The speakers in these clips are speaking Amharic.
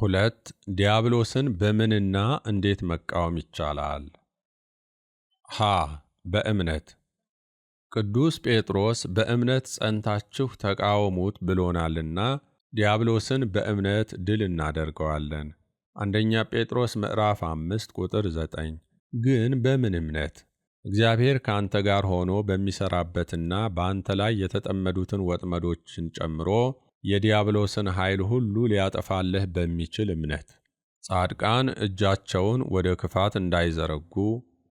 2. ዲያብሎስን በምንና እንዴት መቃወም ይቻላል? ሀ. በእምነት ቅዱስ ጴጥሮስ በእምነት ጸንታችሁ ተቃወሙት ብሎናልና ዲያብሎስን በእምነት ድል እናደርገዋለን። አንደኛ ጴጥሮስ ምዕራፍ 5 ቁጥር 9። ግን በምን እምነት? እግዚአብሔር ከአንተ ጋር ሆኖ በሚሠራበትና በአንተ ላይ የተጠመዱትን ወጥመዶችን ጨምሮ የዲያብሎስን ኃይል ሁሉ ሊያጠፋልህ በሚችል እምነት። ጻድቃን እጃቸውን ወደ ክፋት እንዳይዘረጉ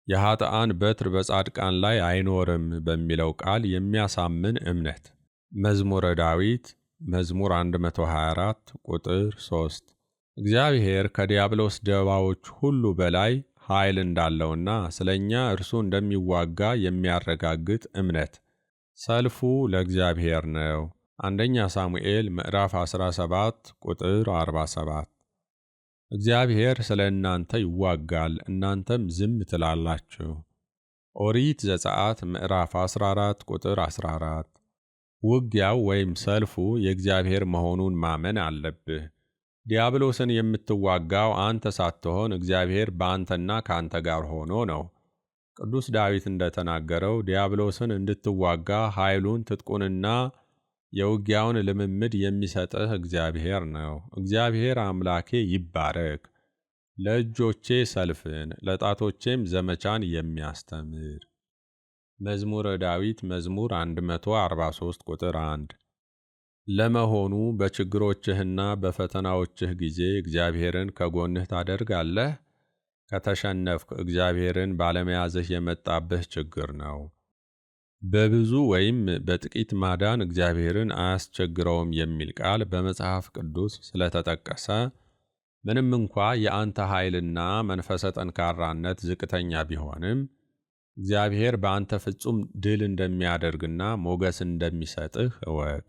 የኃጥአን በትር በጻድቃን ላይ አይኖርም በሚለው ቃል የሚያሳምን እምነት። መዝሙረ ዳዊት መዝሙር 124 ቁጥር 3። እግዚአብሔር ከዲያብሎስ ደባዎች ሁሉ በላይ ኃይል እንዳለውና ስለ እኛ እርሱ እንደሚዋጋ የሚያረጋግጥ እምነት። ሰልፉ ለእግዚአብሔር ነው። አንደኛ ሳሙኤል ምዕራፍ 17 ቁጥር 47። እግዚአብሔር ስለ እናንተ ይዋጋል፣ እናንተም ዝም ትላላችሁ። ኦሪት ዘጸአት ምዕራፍ 14 ቁጥር 14። ውጊያው ወይም ሰልፉ የእግዚአብሔር መሆኑን ማመን አለብህ። ዲያብሎስን የምትዋጋው አንተ ሳትሆን እግዚአብሔር በአንተና ከአንተ ጋር ሆኖ ነው። ቅዱስ ዳዊት እንደተናገረው ዲያብሎስን እንድትዋጋ ኃይሉን ትጥቁንና የውጊያውን ልምምድ የሚሰጥህ እግዚአብሔር ነው። እግዚአብሔር አምላኬ ይባረክ፣ ለእጆቼ ሰልፍን ለጣቶቼም ዘመቻን የሚያስተምር። መዝሙረ ዳዊት መዝሙር 143 ቁጥር 1። ለመሆኑ በችግሮችህና በፈተናዎችህ ጊዜ እግዚአብሔርን ከጎንህ ታደርጋለህ? ከተሸነፍክ እግዚአብሔርን ባለመያዝህ የመጣብህ ችግር ነው። በብዙ ወይም በጥቂት ማዳን እግዚአብሔርን አያስቸግረውም የሚል ቃል በመጽሐፍ ቅዱስ ስለተጠቀሰ ምንም እንኳ የአንተ ኃይልና መንፈሰ ጠንካራነት ዝቅተኛ ቢሆንም እግዚአብሔር በአንተ ፍጹም ድል እንደሚያደርግና ሞገስ እንደሚሰጥህ እወቅ።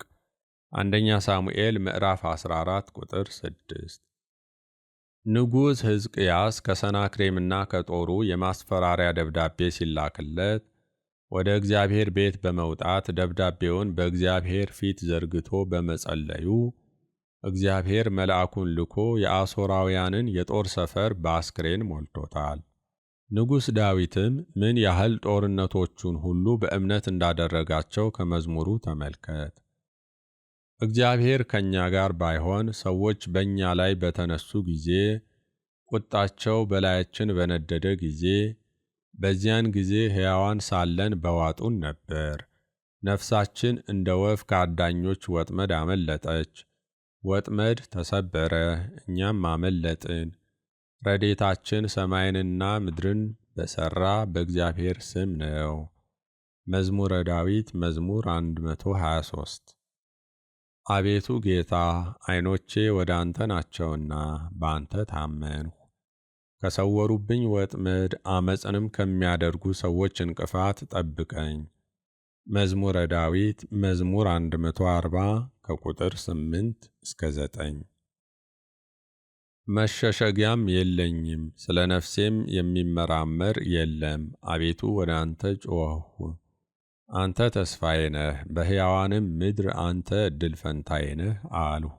አንደኛ ሳሙኤል ምዕራፍ 14 ቁጥር 6። ንጉሥ ሕዝቅያስ ከሰናክሬምና ከጦሩ የማስፈራሪያ ደብዳቤ ሲላክለት ወደ እግዚአብሔር ቤት በመውጣት ደብዳቤውን በእግዚአብሔር ፊት ዘርግቶ በመጸለዩ እግዚአብሔር መልአኩን ልኮ የአሦራውያንን የጦር ሰፈር በአስክሬን ሞልቶታል። ንጉሥ ዳዊትም ምን ያህል ጦርነቶቹን ሁሉ በእምነት እንዳደረጋቸው ከመዝሙሩ ተመልከት። እግዚአብሔር ከእኛ ጋር ባይሆን ሰዎች በእኛ ላይ በተነሱ ጊዜ፣ ቁጣቸው በላያችን በነደደ ጊዜ፣ በዚያን ጊዜ ሕያዋን ሳለን በዋጡን ነበር። ነፍሳችን እንደ ወፍ ከአዳኞች ወጥመድ አመለጠች። ወጥመድ ተሰበረ፣ እኛም አመለጥን። ረድኤታችን ሰማይንና ምድርን በሠራ በእግዚአብሔር ስም ነው። መዝሙረ ዳዊት መዝሙር 123። አቤቱ ጌታ፣ ዐይኖቼ ወደ አንተ ናቸውና በአንተ ታመንሁ። ከሰወሩብኝ ወጥመድ ዓመፅንም ከሚያደርጉ ሰዎች እንቅፋት ጠብቀኝ። መዝሙረ ዳዊት መዝሙር 140 ከቁጥር 8 እስከ 9። መሸሸጊያም የለኝም፣ ስለ ነፍሴም የሚመራመር የለም። አቤቱ ወደ አንተ ጮኽሁ፣ አንተ ተስፋዬ ነህ፣ በሕያዋንም ምድር አንተ ዕድል ፈንታዬ ነህ አልሁ።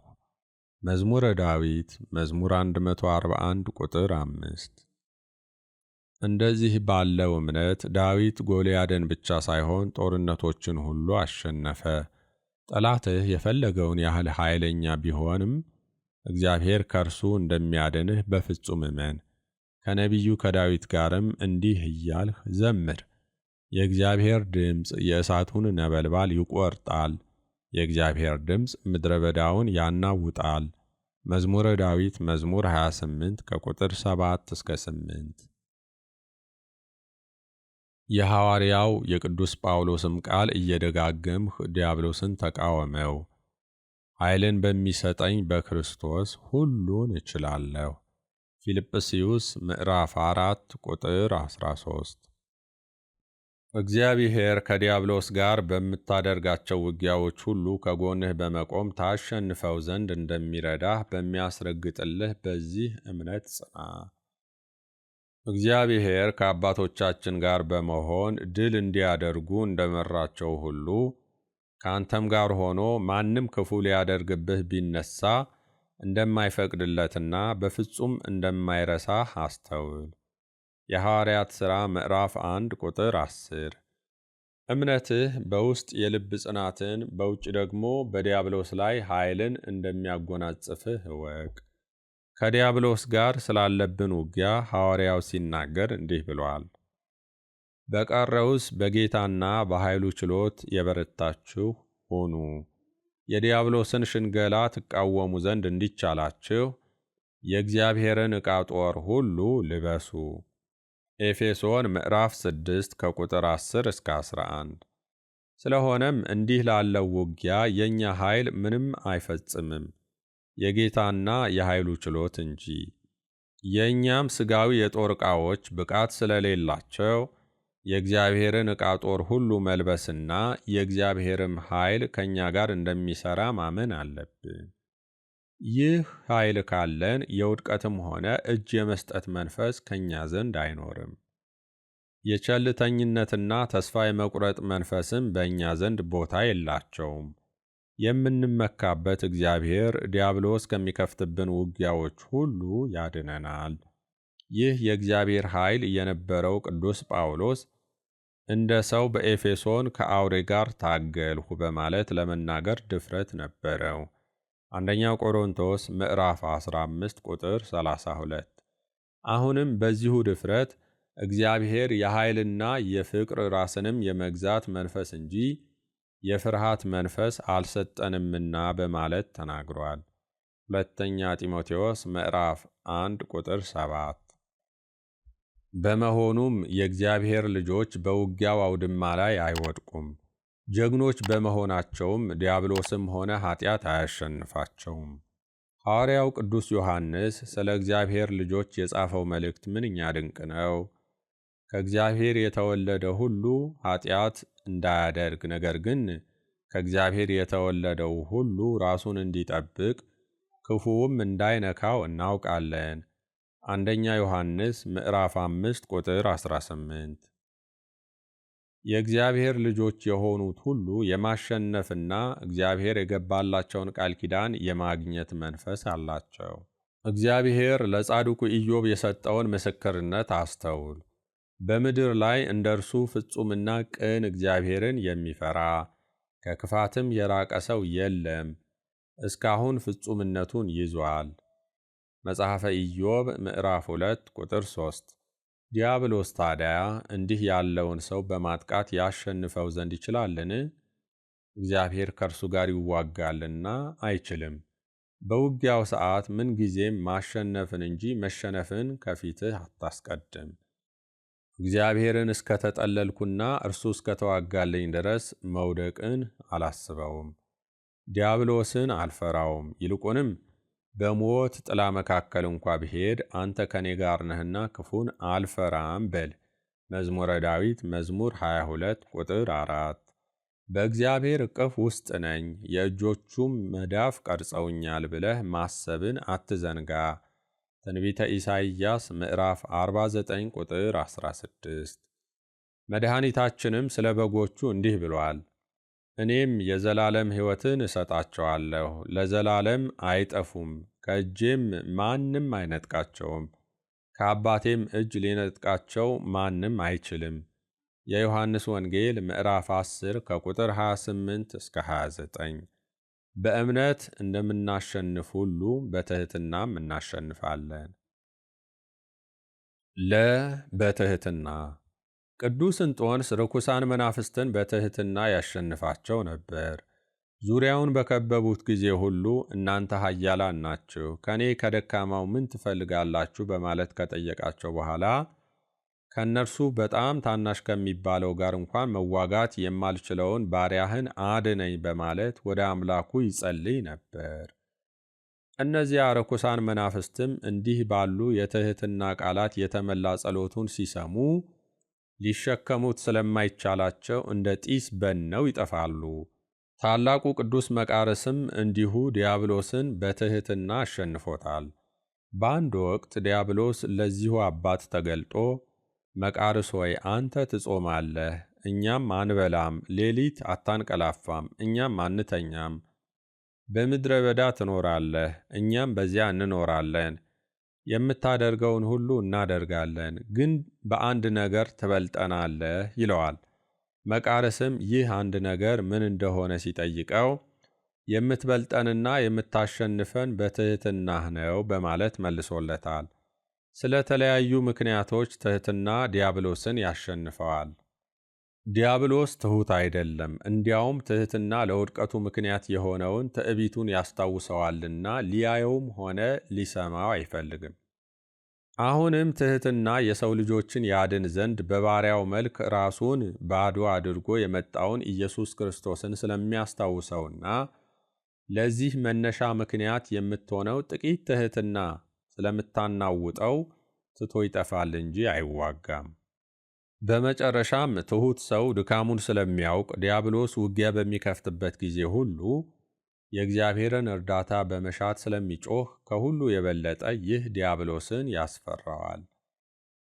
መዝሙረ ዳዊት መዝሙር 141 ቁጥር 5። እንደዚህ ባለው እምነት ዳዊት ጎልያድን ብቻ ሳይሆን ጦርነቶችን ሁሉ አሸነፈ። ጠላትህ የፈለገውን ያህል ኃይለኛ ቢሆንም እግዚአብሔር ከእርሱ እንደሚያድንህ በፍጹም እመን። ከነቢዩ ከዳዊት ጋርም እንዲህ እያልህ ዘምር። የእግዚአብሔር ድምፅ የእሳቱን ነበልባል ይቈርጣል፣ የእግዚአብሔር ድምፅ ምድረ በዳውን ያናውጣል። መዝሙረ ዳዊት መዝሙር 28 ከቁጥር 7 እስከ 8። የሐዋርያው የቅዱስ ጳውሎስም ቃል እየደጋገምህ ዲያብሎስን ተቃወመው፣ ኃይልን በሚሰጠኝ በክርስቶስ ሁሉን እችላለሁ። ፊልጵስዩስ ምዕራፍ 4 ቁጥር 13። እግዚአብሔር ከዲያብሎስ ጋር በምታደርጋቸው ውጊያዎች ሁሉ ከጎንህ በመቆም ታሸንፈው ዘንድ እንደሚረዳህ በሚያስረግጥልህ በዚህ እምነት ጽና። እግዚአብሔር ከአባቶቻችን ጋር በመሆን ድል እንዲያደርጉ እንደመራቸው ሁሉ ከአንተም ጋር ሆኖ ማንም ክፉ ሊያደርግብህ ቢነሣ እንደማይፈቅድለትና በፍጹም እንደማይረሳህ አስተውል። የሐዋርያት ሥራ ምዕራፍ 1 ቁጥር 10። እምነትህ በውስጥ የልብ ጽናትን፣ በውጭ ደግሞ በዲያብሎስ ላይ ኃይልን እንደሚያጎናጽፍህ እወቅ። ከዲያብሎስ ጋር ስላለብን ውጊያ ሐዋርያው ሲናገር እንዲህ ብሏል። በቀረውስ በጌታና በኃይሉ ችሎት የበረታችሁ ሁኑ፣ የዲያብሎስን ሽንገላ ትቃወሙ ዘንድ እንዲቻላችሁ የእግዚአብሔርን ዕቃ ጦር ሁሉ ልበሱ። ኤፌሶን ምዕራፍ 6 ከቁጥር 10 እስከ 11። ስለሆነም እንዲህ ላለው ውጊያ የእኛ ኃይል ምንም አይፈጽምም፣ የጌታና የኃይሉ ችሎት እንጂ። የእኛም ሥጋዊ የጦር ዕቃዎች ብቃት ስለሌላቸው የእግዚአብሔርን ዕቃ ጦር ሁሉ መልበስና የእግዚአብሔርም ኃይል ከእኛ ጋር እንደሚሠራ ማመን አለብን። ይህ ኃይል ካለን የውድቀትም ሆነ እጅ የመስጠት መንፈስ ከእኛ ዘንድ አይኖርም። የቸልተኝነትና ተስፋ የመቁረጥ መንፈስም በእኛ ዘንድ ቦታ የላቸውም። የምንመካበት እግዚአብሔር ዲያብሎስ ከሚከፍትብን ውጊያዎች ሁሉ ያድነናል። ይህ የእግዚአብሔር ኃይል የነበረው ቅዱስ ጳውሎስ እንደ ሰው በኤፌሶን ከአውሬ ጋር ታገልሁ በማለት ለመናገር ድፍረት ነበረው። አንደኛ ቆሮንቶስ ምዕራፍ 15 ቁጥር 32። አሁንም በዚሁ ድፍረት እግዚአብሔር የኃይልና የፍቅር ራስንም የመግዛት መንፈስ እንጂ የፍርሃት መንፈስ አልሰጠንምና በማለት ተናግሯል። ሁለተኛ ጢሞቴዎስ ምዕራፍ 1 ቁጥር 7። በመሆኑም የእግዚአብሔር ልጆች በውጊያው አውድማ ላይ አይወድቁም። ጀግኖች በመሆናቸውም ዲያብሎስም ሆነ ኃጢአት አያሸንፋቸውም። ሐዋርያው ቅዱስ ዮሐንስ ስለ እግዚአብሔር ልጆች የጻፈው መልእክት ምንኛ ድንቅ ነው! ከእግዚአብሔር የተወለደ ሁሉ ኃጢአት እንዳያደርግ፣ ነገር ግን ከእግዚአብሔር የተወለደው ሁሉ ራሱን እንዲጠብቅ ክፉውም እንዳይነካው እናውቃለን። አንደኛ ዮሐንስ ምዕራፍ 5 ቁጥር 18። የእግዚአብሔር ልጆች የሆኑት ሁሉ የማሸነፍና እግዚአብሔር የገባላቸውን ቃል ኪዳን የማግኘት መንፈስ አላቸው። እግዚአብሔር ለጻድቁ ኢዮብ የሰጠውን ምስክርነት አስተውል። በምድር ላይ እንደ እርሱ ፍጹምና ቅን እግዚአብሔርን የሚፈራ ከክፋትም የራቀ ሰው የለም። እስካሁን ፍጹምነቱን ይዟል። መጽሐፈ ኢዮብ ምዕራፍ 2 ቁጥር 3። ዲያብሎስ ታዲያ እንዲህ ያለውን ሰው በማጥቃት ያሸንፈው ዘንድ ይችላልን? እግዚአብሔር ከእርሱ ጋር ይዋጋልና አይችልም። በውጊያው ሰዓት ምንጊዜም ማሸነፍን እንጂ መሸነፍን ከፊትህ አታስቀድም። እግዚአብሔርን እስከተጠለልኩና እርሱ እስከተዋጋልኝ ድረስ መውደቅን አላስበውም። ዲያብሎስን አልፈራውም። ይልቁንም በሞት ጥላ መካከል እንኳ ብሄድ አንተ ከኔ ጋር ነህና ክፉን አልፈራም በል። መዝሙረ ዳዊት መዝሙር 22 ቁጥር 4። በእግዚአብሔር እቅፍ ውስጥ ነኝ፣ የእጆቹም መዳፍ ቀርጸውኛል ብለህ ማሰብን አትዘንጋ። ትንቢተ ኢሳይያስ ምዕራፍ 49 ቁጥር 16። መድኃኒታችንም ስለ በጎቹ እንዲህ ብሏል። እኔም የዘላለም ሕይወትን እሰጣቸዋለሁ፣ ለዘላለም አይጠፉም፣ ከእጄም ማንም አይነጥቃቸውም፣ ከአባቴም እጅ ሊነጥቃቸው ማንም አይችልም። የዮሐንስ ወንጌል ምዕራፍ 10 ከቁጥር 28 እስከ 29። በእምነት እንደምናሸንፍ ሁሉ በትሕትናም እናሸንፋለን። በትሕትና ቅዱስ እንጦንስ ርኩሳን መናፍስትን በትሕትና ያሸንፋቸው ነበር። ዙሪያውን በከበቡት ጊዜ ሁሉ እናንተ ኃያላን ናችሁ፣ ከእኔ ከደካማው ምን ትፈልጋላችሁ? በማለት ከጠየቃቸው በኋላ ከእነርሱ በጣም ታናሽ ከሚባለው ጋር እንኳን መዋጋት የማልችለውን ባሪያህን አድነኝ በማለት ወደ አምላኩ ይጸልይ ነበር። እነዚያ ርኩሳን መናፍስትም እንዲህ ባሉ የትሕትና ቃላት የተመላ ጸሎቱን ሲሰሙ ሊሸከሙት ስለማይቻላቸው እንደ ጢስ በነው ይጠፋሉ። ታላቁ ቅዱስ መቃርስም እንዲሁ ዲያብሎስን በትሕትና አሸንፎታል። በአንድ ወቅት ዲያብሎስ ለዚሁ አባት ተገልጦ መቃርስ ሆይ አንተ ትጾማለህ፣ እኛም አንበላም፣ ሌሊት አታንቀላፋም፣ እኛም አንተኛም። በምድረ በዳ ትኖራለህ፣ እኛም በዚያ እንኖራለን። የምታደርገውን ሁሉ እናደርጋለን፣ ግን በአንድ ነገር ትበልጠናለህ ይለዋል። መቃርስም ይህ አንድ ነገር ምን እንደሆነ ሲጠይቀው የምትበልጠንና የምታሸንፈን በትሕትናህ ነው በማለት መልሶለታል። ስለ ተለያዩ ምክንያቶች ትሕትና ዲያብሎስን ያሸንፈዋል። ዲያብሎስ ትሑት አይደለም፣ እንዲያውም ትሕትና ለውድቀቱ ምክንያት የሆነውን ትዕቢቱን ያስታውሰዋልና ሊያየውም ሆነ ሊሰማው አይፈልግም። አሁንም ትሕትና የሰው ልጆችን ያድን ዘንድ በባሪያው መልክ ራሱን ባዶ አድርጎ የመጣውን ኢየሱስ ክርስቶስን ስለሚያስታውሰውና ለዚህ መነሻ ምክንያት የምትሆነው ጥቂት ትሕትና ስለምታናውጠው ትቶ ይጠፋል እንጂ አይዋጋም። በመጨረሻም ትሑት ሰው ድካሙን ስለሚያውቅ ዲያብሎስ ውጊያ በሚከፍትበት ጊዜ ሁሉ የእግዚአብሔርን እርዳታ በመሻት ስለሚጮህ ከሁሉ የበለጠ ይህ ዲያብሎስን ያስፈራዋል።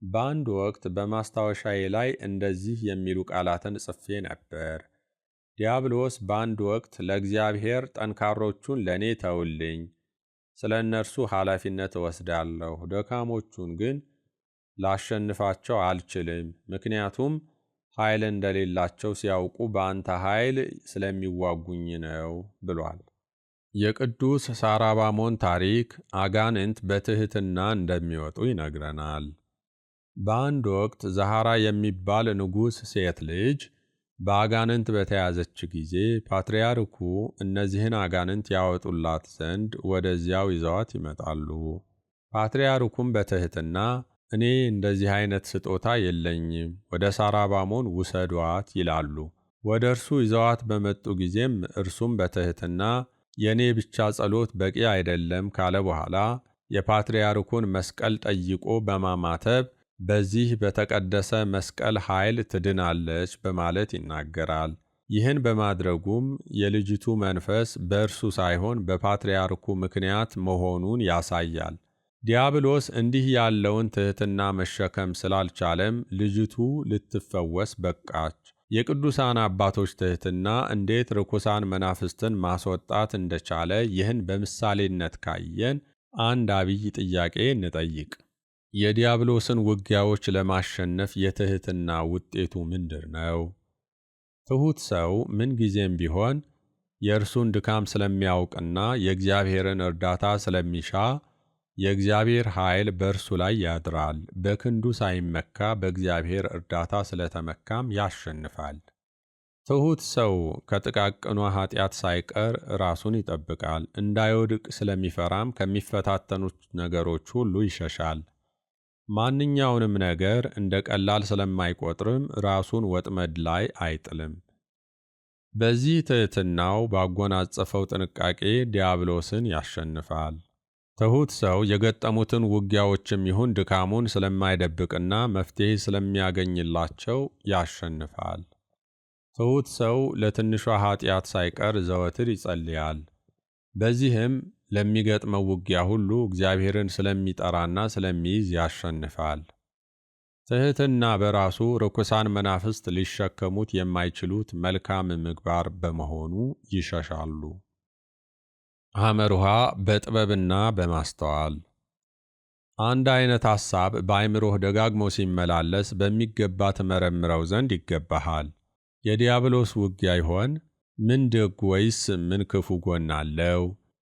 በአንድ ወቅት በማስታወሻዬ ላይ እንደዚህ የሚሉ ቃላትን ጽፌ ነበር። ዲያብሎስ በአንድ ወቅት ለእግዚአብሔር ጠንካሮቹን ለእኔ ተውልኝ፣ ስለ እነርሱ ኃላፊነት እወስዳለሁ፣ ደካሞቹን ግን ላሸንፋቸው አልችልም፣ ምክንያቱም ኃይል እንደሌላቸው ሲያውቁ በአንተ ኃይል ስለሚዋጉኝ ነው ብሏል። የቅዱስ ሳራባሞን ታሪክ አጋንንት በትሕትና እንደሚወጡ ይነግረናል። በአንድ ወቅት ዛሃራ የሚባል ንጉሥ ሴት ልጅ በአጋንንት በተያዘች ጊዜ ፓትርያርኩ እነዚህን አጋንንት ያወጡላት ዘንድ ወደዚያው ይዘዋት ይመጣሉ። ፓትርያርኩም በትሕትና እኔ እንደዚህ አይነት ስጦታ የለኝም፣ ወደ ሳራባሞን ውሰዷት ይላሉ። ወደ እርሱ ይዘዋት በመጡ ጊዜም እርሱም በትሕትና የእኔ ብቻ ጸሎት በቂ አይደለም ካለ በኋላ የፓትርያርኩን መስቀል ጠይቆ በማማተብ በዚህ በተቀደሰ መስቀል ኃይል ትድናለች በማለት ይናገራል። ይህን በማድረጉም የልጅቱ መንፈስ በእርሱ ሳይሆን በፓትርያርኩ ምክንያት መሆኑን ያሳያል። ዲያብሎስ እንዲህ ያለውን ትሕትና መሸከም ስላልቻለም ልጅቱ ልትፈወስ በቃች። የቅዱሳን አባቶች ትሕትና እንዴት ርኩሳን መናፍስትን ማስወጣት እንደቻለ ይህን በምሳሌነት ካየን አንድ አብይ ጥያቄ እንጠይቅ። የዲያብሎስን ውጊያዎች ለማሸነፍ የትሕትና ውጤቱ ምንድር ነው? ትሑት ሰው ምንጊዜም ቢሆን የእርሱን ድካም ስለሚያውቅና የእግዚአብሔርን እርዳታ ስለሚሻ የእግዚአብሔር ኃይል በእርሱ ላይ ያድራል። በክንዱ ሳይመካ በእግዚአብሔር እርዳታ ስለተመካም ያሸንፋል። ትሑት ሰው ከጥቃቅኗ ኃጢአት ሳይቀር ራሱን ይጠብቃል። እንዳይወድቅ ስለሚፈራም ከሚፈታተኑት ነገሮች ሁሉ ይሸሻል። ማንኛውንም ነገር እንደ ቀላል ስለማይቆጥርም ራሱን ወጥመድ ላይ አይጥልም። በዚህ ትሕትናው ባጎናጸፈው ጥንቃቄ ዲያብሎስን ያሸንፋል። ትሑት ሰው የገጠሙትን ውጊያዎችም ይሁን ድካሙን ስለማይደብቅና መፍትሔ ስለሚያገኝላቸው ያሸንፋል። ትሑት ሰው ለትንሿ ኃጢአት ሳይቀር ዘወትር ይጸልያል። በዚህም ለሚገጥመው ውጊያ ሁሉ እግዚአብሔርን ስለሚጠራና ስለሚይዝ ያሸንፋል። ትሕትና በራሱ ርኩሳን መናፍስት ሊሸከሙት የማይችሉት መልካም ምግባር በመሆኑ ይሸሻሉ። ሐመርሃ በጥበብና በማስተዋል አንድ አይነት ሐሳብ በአይምሮህ ደጋግሞ ሲመላለስ በሚገባ ትመረምረው ዘንድ ይገባሃል። የዲያብሎስ ውጊያ ይሆን? ምን ደግ ወይስ ምን ክፉ ጎን አለው?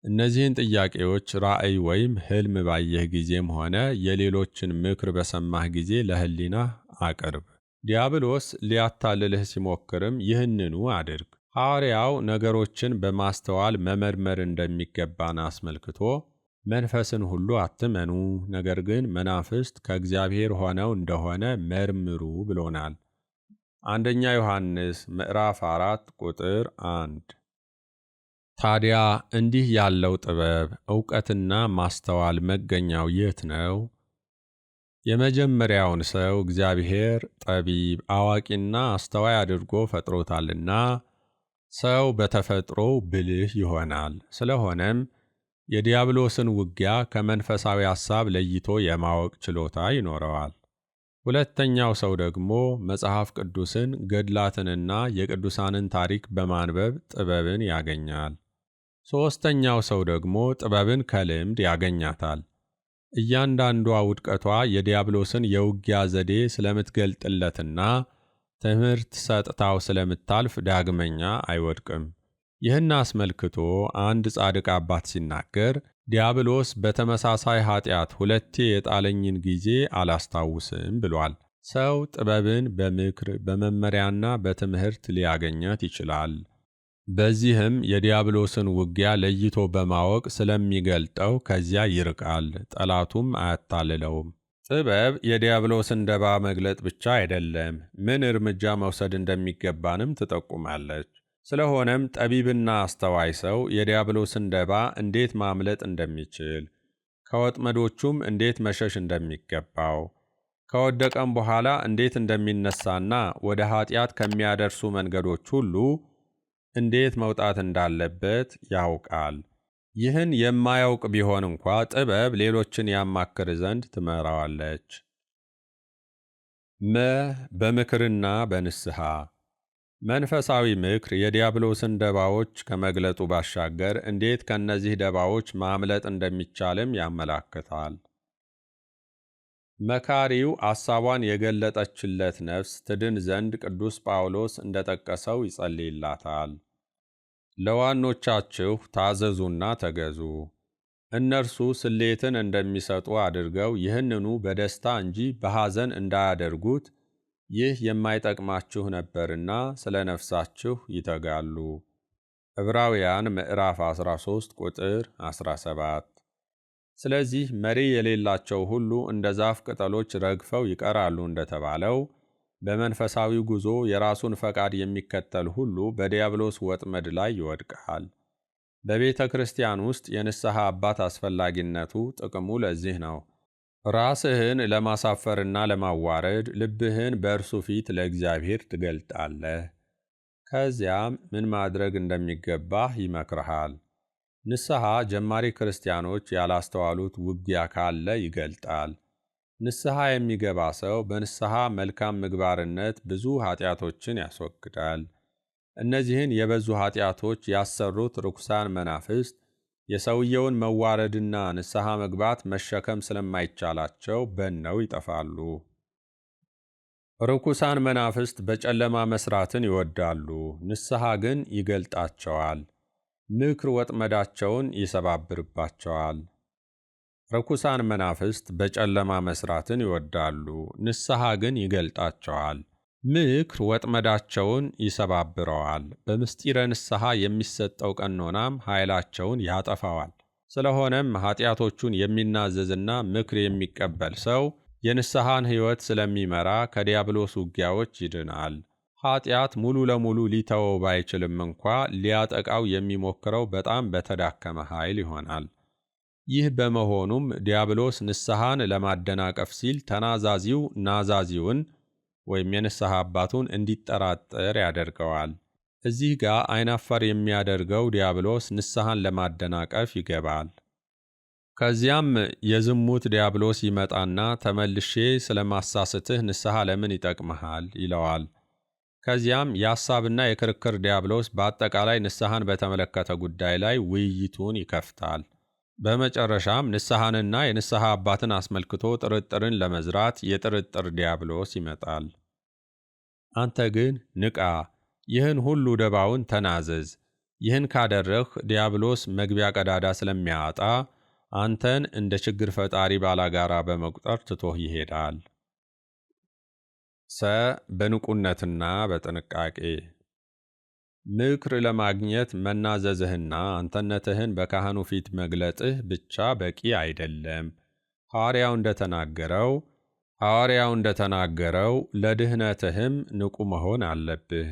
እነዚህን ጥያቄዎች ራእይ ወይም ሕልም ባየህ ጊዜም ሆነ የሌሎችን ምክር በሰማህ ጊዜ ለሕሊናህ አቅርብ። ዲያብሎስ ሊያታልልህ ሲሞክርም ይህንኑ አድርግ። ሐዋርያው ነገሮችን በማስተዋል መመርመር እንደሚገባን አስመልክቶ መንፈስን ሁሉ አትመኑ፣ ነገር ግን መናፍስት ከእግዚአብሔር ሆነው እንደሆነ መርምሩ ብሎናል። አንደኛ ዮሐንስ ምዕራፍ 4 ቁጥር 1። ታዲያ እንዲህ ያለው ጥበብ ዕውቀትና ማስተዋል መገኛው የት ነው? የመጀመሪያውን ሰው እግዚአብሔር ጠቢብ፣ አዋቂና አስተዋይ አድርጎ ፈጥሮታልና ሰው በተፈጥሮው ብልህ ይሆናል። ስለሆነም የዲያብሎስን ውጊያ ከመንፈሳዊ ሐሳብ ለይቶ የማወቅ ችሎታ ይኖረዋል። ሁለተኛው ሰው ደግሞ መጽሐፍ ቅዱስን፣ ገድላትንና የቅዱሳንን ታሪክ በማንበብ ጥበብን ያገኛል። ሦስተኛው ሰው ደግሞ ጥበብን ከልምድ ያገኛታል። እያንዳንዷ ውድቀቷ የዲያብሎስን የውጊያ ዘዴ ስለምትገልጥለትና ትምህርት ሰጥታው ስለምታልፍ ዳግመኛ አይወድቅም። ይህን አስመልክቶ አንድ ጻድቅ አባት ሲናገር ዲያብሎስ በተመሳሳይ ኃጢአት ሁለቴ የጣለኝን ጊዜ አላስታውስም ብሏል። ሰው ጥበብን በምክር በመመሪያና በትምህርት ሊያገኘት ይችላል። በዚህም የዲያብሎስን ውጊያ ለይቶ በማወቅ ስለሚገልጠው ከዚያ ይርቃል፣ ጠላቱም አያታልለውም። ጥበብ የዲያብሎስን ደባ መግለጥ ብቻ አይደለም፣ ምን እርምጃ መውሰድ እንደሚገባንም ትጠቁማለች። ስለሆነም ጠቢብና አስተዋይ ሰው የዲያብሎስን ደባ እንዴት ማምለጥ እንደሚችል፣ ከወጥመዶቹም እንዴት መሸሽ እንደሚገባው፣ ከወደቀም በኋላ እንዴት እንደሚነሳና ወደ ኃጢአት ከሚያደርሱ መንገዶች ሁሉ እንዴት መውጣት እንዳለበት ያውቃል። ይህን የማያውቅ ቢሆን እንኳ ጥበብ ሌሎችን ያማክር ዘንድ ትመራዋለች። በምክርና በንስሐ መንፈሳዊ ምክር የዲያብሎስን ደባዎች ከመግለጡ ባሻገር እንዴት ከእነዚህ ደባዎች ማምለጥ እንደሚቻልም ያመላክታል። መካሪው አሳቧን የገለጠችለት ነፍስ ትድን ዘንድ ቅዱስ ጳውሎስ እንደጠቀሰው ይጸልይላታል። ለዋኖቻችሁ ታዘዙና ተገዙ፣ እነርሱ ስሌትን እንደሚሰጡ አድርገው ይህንኑ በደስታ እንጂ በሐዘን እንዳያደርጉት ይህ የማይጠቅማችሁ ነበርና ስለ ነፍሳችሁ ይተጋሉ። ዕብራውያን ምዕራፍ 13 ቁጥር 17። ስለዚህ መሪ የሌላቸው ሁሉ እንደ ዛፍ ቅጠሎች ረግፈው ይቀራሉ እንደተባለው በመንፈሳዊ ጉዞ የራሱን ፈቃድ የሚከተል ሁሉ በዲያብሎስ ወጥመድ ላይ ይወድቃል። በቤተ ክርስቲያን ውስጥ የንስሐ አባት አስፈላጊነቱ ጥቅሙ ለዚህ ነው። ራስህን ለማሳፈርና ለማዋረድ ልብህን በእርሱ ፊት ለእግዚአብሔር ትገልጣለህ። ከዚያም ምን ማድረግ እንደሚገባህ ይመክርሃል። ንስሐ ጀማሪ ክርስቲያኖች ያላስተዋሉት ውጊያ ካለ ይገልጣል። ንስሐ የሚገባ ሰው በንስሐ መልካም ምግባርነት ብዙ ኃጢአቶችን ያስወግዳል። እነዚህን የበዙ ኃጢአቶች ያሰሩት ርኩሳን መናፍስት የሰውየውን መዋረድና ንስሐ መግባት መሸከም ስለማይቻላቸው በነው ይጠፋሉ። ርኩሳን መናፍስት በጨለማ መስራትን ይወዳሉ፣ ንስሐ ግን ይገልጣቸዋል። ምክር ወጥመዳቸውን ይሰባብርባቸዋል። ርኩሳን መናፍስት በጨለማ መስራትን ይወዳሉ፣ ንስሐ ግን ይገልጣቸዋል። ምክር ወጥመዳቸውን ይሰባብረዋል። በምስጢረ ንስሐ የሚሰጠው ቀኖናም ኃይላቸውን ያጠፋዋል። ስለሆነም ኃጢአቶቹን የሚናዘዝና ምክር የሚቀበል ሰው የንስሐን ሕይወት ስለሚመራ ከዲያብሎስ ውጊያዎች ይድናል። ኃጢአት ሙሉ ለሙሉ ሊተወው ባይችልም እንኳ ሊያጠቃው የሚሞክረው በጣም በተዳከመ ኃይል ይሆናል። ይህ በመሆኑም ዲያብሎስ ንስሐን ለማደናቀፍ ሲል ተናዛዚው ናዛዚውን ወይም የንስሐ አባቱን እንዲጠራጠር ያደርገዋል። እዚህ ጋር አይናፋር የሚያደርገው ዲያብሎስ ንስሐን ለማደናቀፍ ይገባል። ከዚያም የዝሙት ዲያብሎስ ይመጣና ተመልሼ ስለማሳስትህ ንስሐ ለምን ይጠቅመሃል ይለዋል። ከዚያም የሐሳብና የክርክር ዲያብሎስ በአጠቃላይ ንስሐን በተመለከተ ጉዳይ ላይ ውይይቱን ይከፍታል። በመጨረሻም ንስሐንና የንስሐ አባትን አስመልክቶ ጥርጥርን ለመዝራት የጥርጥር ዲያብሎስ ይመጣል። አንተ ግን ንቃ፣ ይህን ሁሉ ደባውን ተናዘዝ። ይህን ካደረግህ ዲያብሎስ መግቢያ ቀዳዳ ስለሚያጣ አንተን እንደ ችግር ፈጣሪ ባላጋራ በመቁጠር ትቶህ ይሄዳል። በንቁነትና በጥንቃቄ ምክር ለማግኘት መናዘዝህና አንተነትህን በካህኑ ፊት መግለጥህ ብቻ በቂ አይደለም። ሐዋርያው እንደተናገረው ለድህነትህም ንቁ መሆን አለብህ።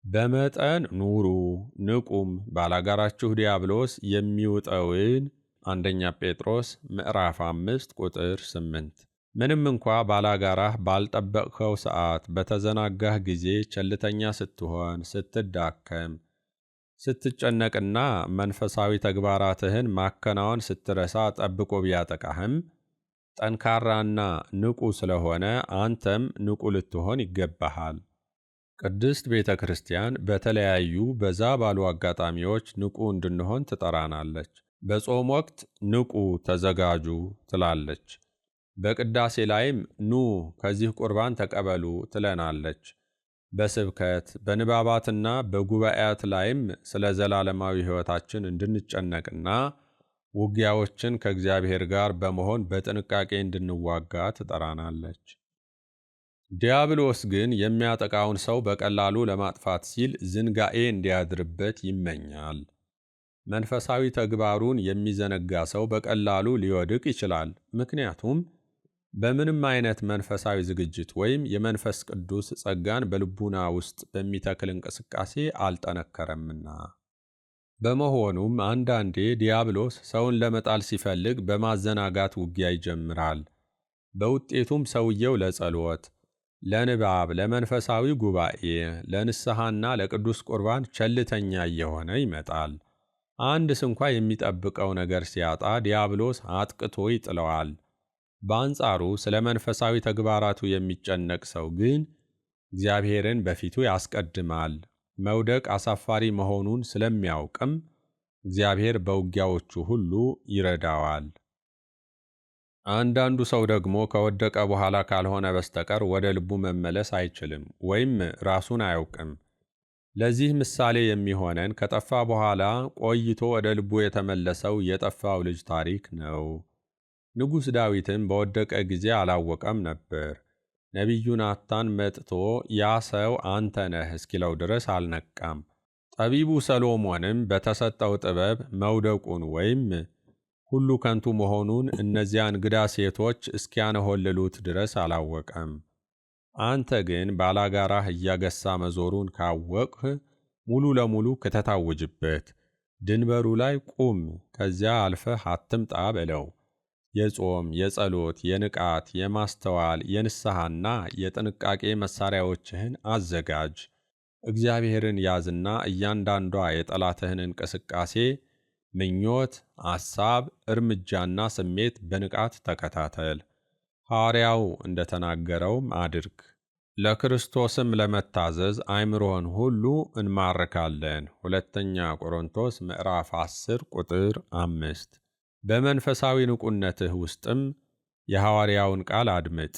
በመጠን ኑሩ ንቁም፣ ባላጋራችሁ ዲያብሎስ የሚውጠውን አንደኛ ጴጥሮስ ምዕራፍ 5 ቁጥር 8። ምንም እንኳ ባላጋራህ ባልጠበቅኸው ሰዓት በተዘናጋህ ጊዜ ቸልተኛ ስትሆን፣ ስትዳከም፣ ስትጨነቅና መንፈሳዊ ተግባራትህን ማከናወን ስትረሳ ጠብቆ ቢያጠቃህም ጠንካራና ንቁ ስለሆነ አንተም ንቁ ልትሆን ይገባሃል። ቅድስት ቤተ ክርስቲያን በተለያዩ በዛ ባሉ አጋጣሚዎች ንቁ እንድንሆን ትጠራናለች። በጾም ወቅት ንቁ ተዘጋጁ ትላለች። በቅዳሴ ላይም ኑ ከዚህ ቁርባን ተቀበሉ ትለናለች። በስብከት በንባባትና በጉባኤያት ላይም ስለ ዘላለማዊ ሕይወታችን እንድንጨነቅና ውጊያዎችን ከእግዚአብሔር ጋር በመሆን በጥንቃቄ እንድንዋጋ ትጠራናለች። ዲያብሎስ ግን የሚያጠቃውን ሰው በቀላሉ ለማጥፋት ሲል ዝንጋኤ እንዲያድርበት ይመኛል። መንፈሳዊ ተግባሩን የሚዘነጋ ሰው በቀላሉ ሊወድቅ ይችላል። ምክንያቱም በምንም አይነት መንፈሳዊ ዝግጅት ወይም የመንፈስ ቅዱስ ጸጋን በልቡና ውስጥ በሚተክል እንቅስቃሴ አልጠነከረምና። በመሆኑም አንዳንዴ ዲያብሎስ ሰውን ለመጣል ሲፈልግ በማዘናጋት ውጊያ ይጀምራል። በውጤቱም ሰውየው ለጸሎት፣ ለንባብ፣ ለመንፈሳዊ ጉባኤ፣ ለንስሐና ለቅዱስ ቁርባን ቸልተኛ እየሆነ ይመጣል። አንድ ስንኳ የሚጠብቀው ነገር ሲያጣ ዲያብሎስ አጥቅቶ ይጥለዋል። በአንጻሩ ስለ መንፈሳዊ ተግባራቱ የሚጨነቅ ሰው ግን እግዚአብሔርን በፊቱ ያስቀድማል። መውደቅ አሳፋሪ መሆኑን ስለሚያውቅም እግዚአብሔር በውጊያዎቹ ሁሉ ይረዳዋል። አንዳንዱ ሰው ደግሞ ከወደቀ በኋላ ካልሆነ በስተቀር ወደ ልቡ መመለስ አይችልም ወይም ራሱን አያውቅም። ለዚህ ምሳሌ የሚሆነን ከጠፋ በኋላ ቆይቶ ወደ ልቡ የተመለሰው የጠፋው ልጅ ታሪክ ነው። ንጉሥ ዳዊትም በወደቀ ጊዜ አላወቀም ነበር። ነቢዩ ናታን መጥቶ ያ ሰው አንተ ነህ እስኪለው ድረስ አልነቃም። ጠቢቡ ሰሎሞንም በተሰጠው ጥበብ መውደቁን ወይም ሁሉ ከንቱ መሆኑን እነዚያ እንግዳ ሴቶች እስኪያነሆልሉት ድረስ አላወቀም። አንተ ግን ባላጋራህ እያገሳ መዞሩን ካወቅህ ሙሉ ለሙሉ ከተታውጅበት ድንበሩ ላይ ቁም፣ ከዚያ አልፈህ አትምጣ በለው። የጾም፣ የጸሎት፣ የንቃት፣ የማስተዋል፣ የንስሐና የጥንቃቄ መሳሪያዎችህን አዘጋጅ። እግዚአብሔርን ያዝና እያንዳንዷ የጠላትህን እንቅስቃሴ፣ ምኞት፣ አሳብ፣ እርምጃና ስሜት በንቃት ተከታተል። ሐዋርያው እንደተናገረውም አድርግ። ለክርስቶስም ለመታዘዝ አእምሮህን ሁሉ እንማርካለን። ሁለተኛ ቆሮንቶስ ምዕራፍ 10 ቁጥር 5። በመንፈሳዊ ንቁነትህ ውስጥም የሐዋርያውን ቃል አድምጥ።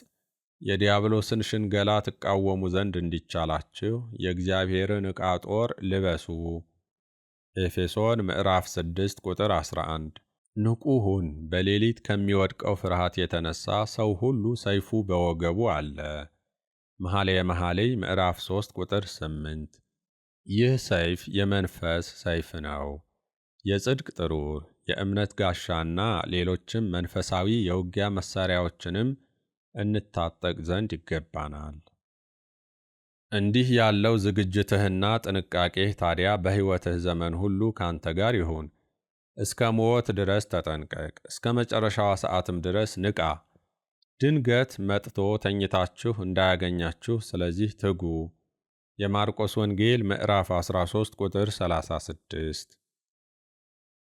የዲያብሎስን ሽንገላ ትቃወሙ ዘንድ እንዲቻላችሁ የእግዚአብሔርን ዕቃ ጦር ልበሱ። ኤፌሶን ምዕራፍ 6 ቁጥር 11። ንቁ ሁን። በሌሊት ከሚወድቀው ፍርሃት የተነሳ ሰው ሁሉ ሰይፉ በወገቡ አለ። መኃልየ መኃልይ ምዕራፍ 3 ቁጥር 8። ይህ ሰይፍ የመንፈስ ሰይፍ ነው። የጽድቅ ጥሩር፣ የእምነት ጋሻና ሌሎችም መንፈሳዊ የውጊያ መሳሪያዎችንም እንታጠቅ ዘንድ ይገባናል። እንዲህ ያለው ዝግጅትህና ጥንቃቄህ ታዲያ በሕይወትህ ዘመን ሁሉ ካንተ ጋር ይሁን። እስከ ሞት ድረስ ተጠንቀቅ፣ እስከ መጨረሻዋ ሰዓትም ድረስ ንቃ። ድንገት መጥቶ ተኝታችሁ እንዳያገኛችሁ ስለዚህ ትጉ። የማርቆስ ወንጌል ምዕራፍ 13 ቁጥር 36።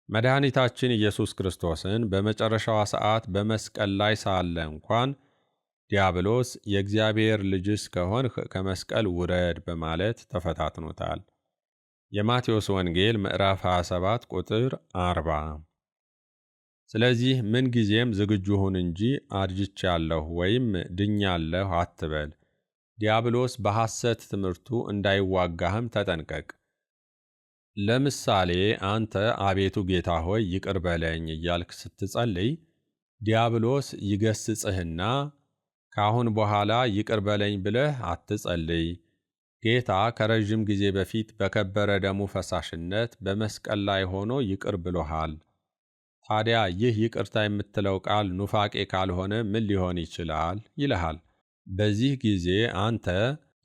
መድኃኒታችን ኢየሱስ ክርስቶስን በመጨረሻዋ ሰዓት በመስቀል ላይ ሳለ እንኳን ዲያብሎስ የእግዚአብሔር ልጅስ ከሆንህ ከመስቀል ውረድ በማለት ተፈታትኖታል። የማቴዎስ ወንጌል ምዕራፍ 27 ቁጥር 40። ስለዚህ ምንጊዜም ዝግጁ ሁን እንጂ አርጅቻለሁ ወይም ድኛለሁ አትበል። ዲያብሎስ በሐሰት ትምህርቱ እንዳይዋጋህም ተጠንቀቅ። ለምሳሌ አንተ አቤቱ ጌታ ሆይ ይቅር በለኝ እያልክ ስትጸልይ ዲያብሎስ ይገስጽህና ካሁን በኋላ ይቅር በለኝ ብለህ አትጸልይ፣ ጌታ ከረዥም ጊዜ በፊት በከበረ ደሙ ፈሳሽነት በመስቀል ላይ ሆኖ ይቅር ብሎሃል። ታዲያ ይህ ይቅርታ የምትለው ቃል ኑፋቄ ካልሆነ ምን ሊሆን ይችላል? ይልሃል። በዚህ ጊዜ አንተ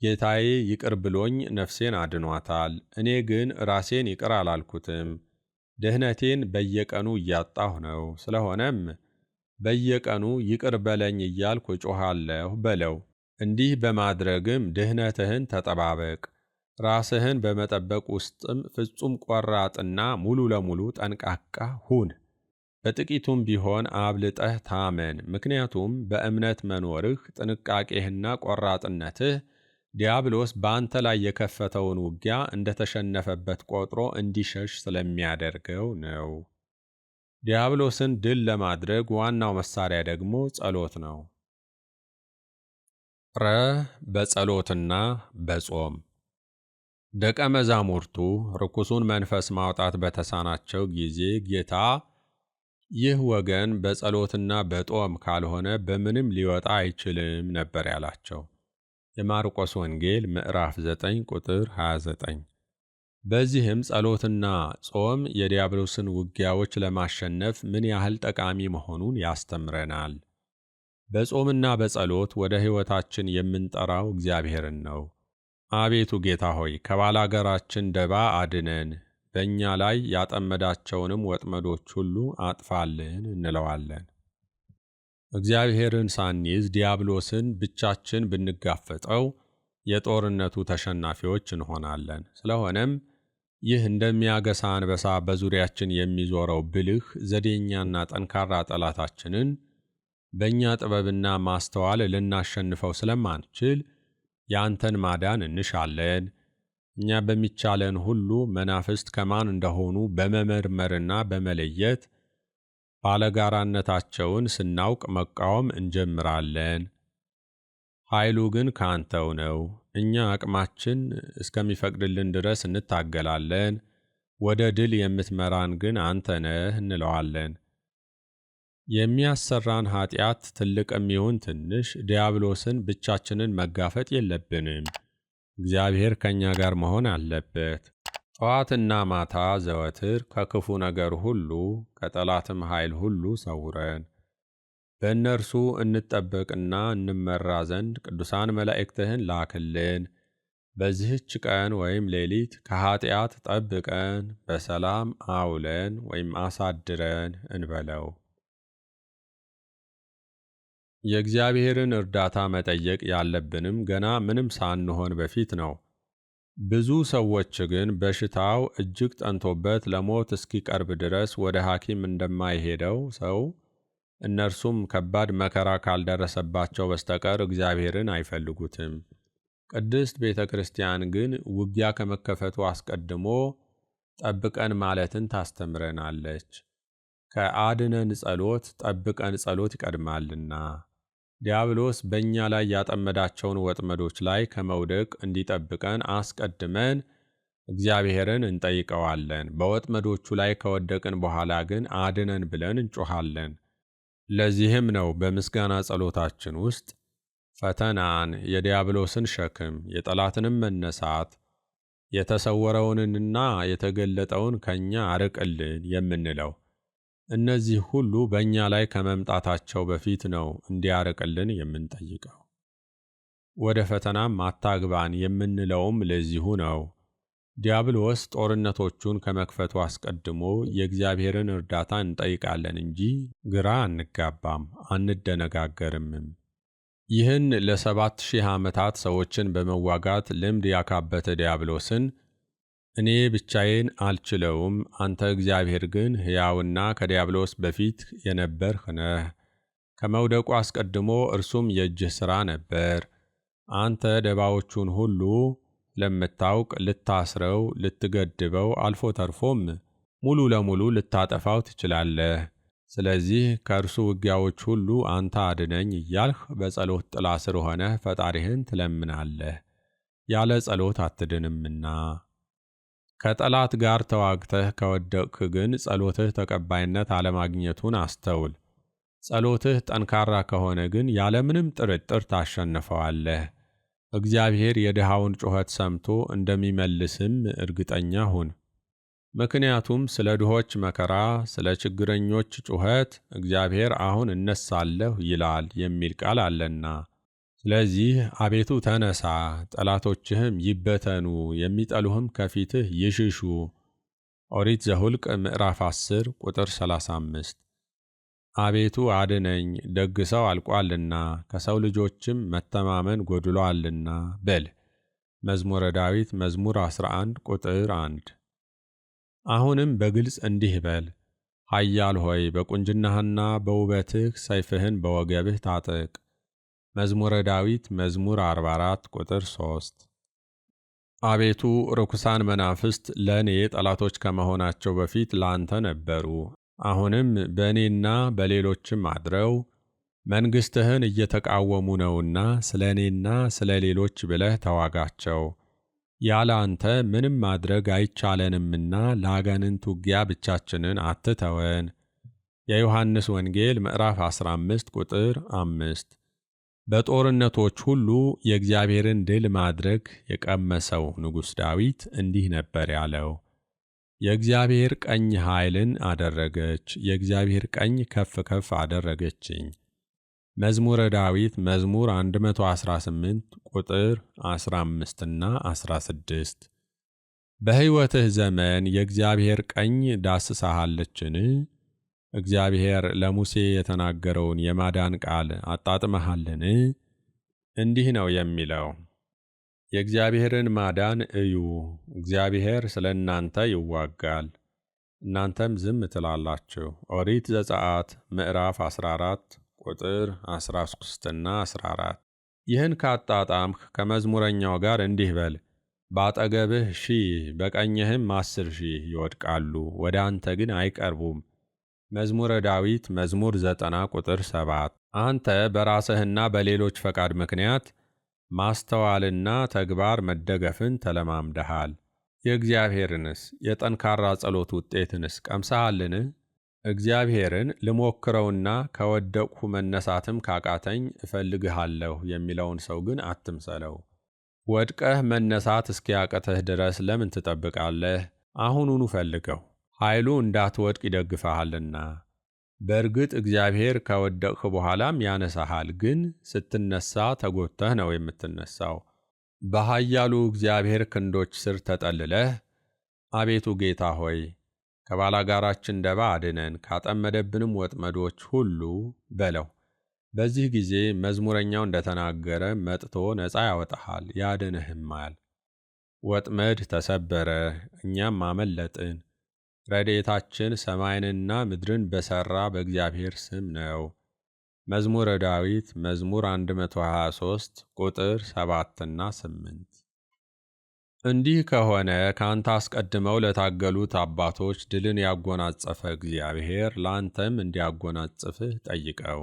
ጌታዬ ይቅር ብሎኝ ነፍሴን አድኗታል፣ እኔ ግን ራሴን ይቅር አላልኩትም፣ ድህነቴን በየቀኑ እያጣሁ ነው። ስለሆነም በየቀኑ ይቅር በለኝ እያልኩ እጮኻለሁ በለው። እንዲህ በማድረግም ድህነትህን ተጠባበቅ። ራስህን በመጠበቅ ውስጥም ፍጹም ቆራጥና ሙሉ ለሙሉ ጠንቃቃ ሁን። በጥቂቱም ቢሆን አብልጠህ ታመን። ምክንያቱም በእምነት መኖርህ፣ ጥንቃቄህና ቆራጥነትህ ዲያብሎስ በአንተ ላይ የከፈተውን ውጊያ እንደተሸነፈበት ቆጥሮ እንዲሸሽ ስለሚያደርገው ነው። ዲያብሎስን ድል ለማድረግ ዋናው መሳሪያ ደግሞ ጸሎት ነው። በጸሎትና በጾም ደቀ መዛሙርቱ ርኩሱን መንፈስ ማውጣት በተሳናቸው ጊዜ ጌታ ይህ ወገን በጸሎትና በጦም ካልሆነ በምንም ሊወጣ አይችልም ነበር ያላቸው። የማርቆስ ወንጌል ምዕራፍ 9 ቁጥር 29። በዚህም ጸሎትና ጾም የዲያብሎስን ውጊያዎች ለማሸነፍ ምን ያህል ጠቃሚ መሆኑን ያስተምረናል። በጾምና በጸሎት ወደ ሕይወታችን የምንጠራው እግዚአብሔርን ነው። አቤቱ ጌታ ሆይ ከባላጋራችን ደባ አድነን፣ በእኛ ላይ ያጠመዳቸውንም ወጥመዶች ሁሉ አጥፋልን እንለዋለን። እግዚአብሔርን ሳንይዝ ዲያብሎስን ብቻችን ብንጋፈጠው የጦርነቱ ተሸናፊዎች እንሆናለን። ስለሆነም ይህ እንደሚያገሳ አንበሳ በዙሪያችን የሚዞረው ብልህ ዘዴኛና ጠንካራ ጠላታችንን በእኛ ጥበብና ማስተዋል ልናሸንፈው ስለማንችል የአንተን ማዳን እንሻለን። እኛ በሚቻለን ሁሉ መናፍስት ከማን እንደሆኑ በመመርመርና በመለየት ባለጋራነታቸውን ስናውቅ መቃወም እንጀምራለን። ኃይሉ ግን ከአንተው ነው። እኛ አቅማችን እስከሚፈቅድልን ድረስ እንታገላለን። ወደ ድል የምትመራን ግን አንተ ነህ እንለዋለን። የሚያሰራን ኃጢአት ትልቅም ይሁን ትንሽ ዲያብሎስን ብቻችንን መጋፈጥ የለብንም። እግዚአብሔር ከእኛ ጋር መሆን አለበት። ጠዋትና ማታ ዘወትር ከክፉ ነገር ሁሉ ከጠላትም ኃይል ሁሉ ሰውረን። በእነርሱ እንጠበቅና እንመራ ዘንድ ቅዱሳን መላእክትህን ላክልን። በዚህች ቀን ወይም ሌሊት ከኃጢአት ጠብቀን በሰላም አውለን ወይም አሳድረን እንበለው። የእግዚአብሔርን እርዳታ መጠየቅ ያለብንም ገና ምንም ሳንሆን በፊት ነው። ብዙ ሰዎች ግን በሽታው እጅግ ጠንቶበት ለሞት እስኪቀርብ ድረስ ወደ ሐኪም እንደማይሄደው ሰው እነርሱም ከባድ መከራ ካልደረሰባቸው በስተቀር እግዚአብሔርን አይፈልጉትም። ቅድስት ቤተ ክርስቲያን ግን ውጊያ ከመከፈቱ አስቀድሞ ጠብቀን ማለትን ታስተምረናለች። ከአድነን ጸሎት ጠብቀን ጸሎት ይቀድማልና። ዲያብሎስ በእኛ ላይ ያጠመዳቸውን ወጥመዶች ላይ ከመውደቅ እንዲጠብቀን አስቀድመን እግዚአብሔርን እንጠይቀዋለን። በወጥመዶቹ ላይ ከወደቅን በኋላ ግን አድነን ብለን እንጮኻለን። ለዚህም ነው በምስጋና ጸሎታችን ውስጥ ፈተናን፣ የዲያብሎስን ሸክም፣ የጠላትንም መነሳት፣ የተሰወረውንና የተገለጠውን ከእኛ አርቅልን የምንለው። እነዚህ ሁሉ በእኛ ላይ ከመምጣታቸው በፊት ነው እንዲያርቅልን የምንጠይቀው። ወደ ፈተናም አታግባን የምንለውም ለዚሁ ነው። ዲያብሎስ ጦርነቶቹን ከመክፈቱ አስቀድሞ የእግዚአብሔርን እርዳታ እንጠይቃለን እንጂ ግራ አንጋባም፣ አንደነጋገርምም። ይህን ለ7000 ዓመታት ሰዎችን በመዋጋት ልምድ ያካበተ ዲያብሎስን እኔ ብቻዬን አልችለውም፣ አንተ እግዚአብሔር ግን ሕያውና ከዲያብሎስ በፊት የነበርህ ነህ። ከመውደቁ አስቀድሞ እርሱም የእጅህ ሥራ ነበር። አንተ ደባዎቹን ሁሉ ለምታውቅ ልታስረው፣ ልትገድበው፣ አልፎ ተርፎም ሙሉ ለሙሉ ልታጠፋው ትችላለህ። ስለዚህ ከእርሱ ውጊያዎች ሁሉ አንተ አድነኝ እያልህ በጸሎት ጥላ ስር ሆነህ ፈጣሪህን ትለምናለህ። ያለ ጸሎት አትድንምና። ከጠላት ጋር ተዋግተህ ከወደቅህ ግን ጸሎትህ ተቀባይነት አለማግኘቱን አስተውል። ጸሎትህ ጠንካራ ከሆነ ግን ያለምንም ጥርጥር ታሸንፈዋለህ። እግዚአብሔር የድሃውን ጩኸት ሰምቶ እንደሚመልስም እርግጠኛ ሁን። ምክንያቱም ስለ ድሆች መከራ፣ ስለ ችግረኞች ጩኸት እግዚአብሔር አሁን እነሳለሁ ይላል የሚል ቃል አለና። ስለዚህ አቤቱ ተነሳ፣ ጠላቶችህም ይበተኑ፣ የሚጠሉህም ከፊትህ ይሽሹ። ኦሪት ዘኍልቍ ምዕራፍ 10 ቁጥር 35። አቤቱ አድነኝ፣ ደግ ሰው አልቋልና ከሰው ልጆችም መተማመን ጎድሎአልና በል። መዝሙረ ዳዊት መዝሙር 11 ቁጥር 1። አሁንም በግልጽ እንዲህ በል፣ ኃያል ሆይ በቁንጅናህና በውበትህ ሰይፍህን በወገብህ ታጠቅ። መዝሙረ ዳዊት መዝሙር 44 ቁጥር 3። አቤቱ ርኩሳን መናፍስት ለእኔ ጠላቶች ከመሆናቸው በፊት ለአንተ ነበሩ። አሁንም በእኔና በሌሎችም አድረው መንግሥትህን እየተቃወሙ ነውና ስለ እኔና ስለ ሌሎች ብለህ ተዋጋቸው። ያለ አንተ ምንም ማድረግ አይቻለንምና ለአጋንንት ውጊያ ብቻችንን አትተወን። የዮሐንስ ወንጌል ምዕራፍ 15 ቁጥር 5። በጦርነቶች ሁሉ የእግዚአብሔርን ድል ማድረግ የቀመሰው ንጉሥ ዳዊት እንዲህ ነበር ያለው፣ የእግዚአብሔር ቀኝ ኃይልን አደረገች፣ የእግዚአብሔር ቀኝ ከፍ ከፍ አደረገችኝ። መዝሙረ ዳዊት መዝሙር 118 ቁጥር 15 እና 16። በሕይወትህ ዘመን የእግዚአብሔር ቀኝ ዳስሳሃለችን? እግዚአብሔር ለሙሴ የተናገረውን የማዳን ቃል አጣጥመሃልን? እንዲህ ነው የሚለው፣ የእግዚአብሔርን ማዳን እዩ። እግዚአብሔር ስለ እናንተ ይዋጋል፣ እናንተም ዝም ትላላችሁ። ኦሪት ዘጸአት ምዕራፍ 14 ቁጥር 13 እና 14። ይህን ካጣጣምህ ከመዝሙረኛው ጋር እንዲህ በል፣ በአጠገብህ 1000 በቀኝህም 10,000 ይወድቃሉ፣ ወደ አንተ ግን አይቀርቡም። መዝሙረ ዳዊት መዝሙር 90 ቁጥር 7። አንተ በራስህና በሌሎች ፈቃድ ምክንያት ማስተዋልና ተግባር መደገፍን ተለማምደሃል። የእግዚአብሔርንስ የጠንካራ ጸሎት ውጤትንስ ቀምሰሃልን? እግዚአብሔርን ልሞክረውና ከወደቅሁ መነሳትም ካቃተኝ እፈልግሃለሁ የሚለውን ሰው ግን አትምሰለው። ወድቀህ መነሳት እስኪያቅትህ ድረስ ለምን ትጠብቃለህ? አሁኑኑ ፈልገው፣ ኃይሉ እንዳትወድቅ ይደግፈሃልና። በእርግጥ እግዚአብሔር ከወደቅህ በኋላም ያነሳሃል፣ ግን ስትነሳ ተጎተህ ነው የምትነሳው። በኃያሉ እግዚአብሔር ክንዶች ስር ተጠልለህ አቤቱ ጌታ ሆይ ከባላጋራችን ደባ አድነን፣ ካጠመደብንም ወጥመዶች ሁሉ በለው። በዚህ ጊዜ መዝሙረኛው እንደተናገረ መጥቶ ነፃ ያወጣሃል ያድንህማል። ወጥመድ ተሰበረ፣ እኛም አመለጥን። ረድኤታችን ሰማይንና ምድርን በሠራ በእግዚአብሔር ስም ነው። መዝሙረ ዳዊት መዝሙር 123 ቁጥር 7 እና 8። እንዲህ ከሆነ ከአንተ አስቀድመው ለታገሉት አባቶች ድልን ያጎናጸፈ እግዚአብሔር ለአንተም እንዲያጎናጽፍህ ጠይቀው።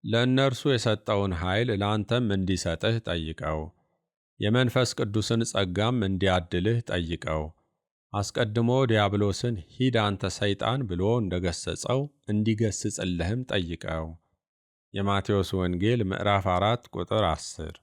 ለእነርሱ የሰጠውን ኃይል ለአንተም እንዲሰጥህ ጠይቀው። የመንፈስ ቅዱስን ጸጋም እንዲያድልህ ጠይቀው። አስቀድሞ ዲያብሎስን ሂድ አንተ ሰይጣን ብሎ እንደገሰጸው እንዲገስጽልህም ጠይቀው። የማቴዎስ ወንጌል ምዕራፍ 4 ቁጥር 10።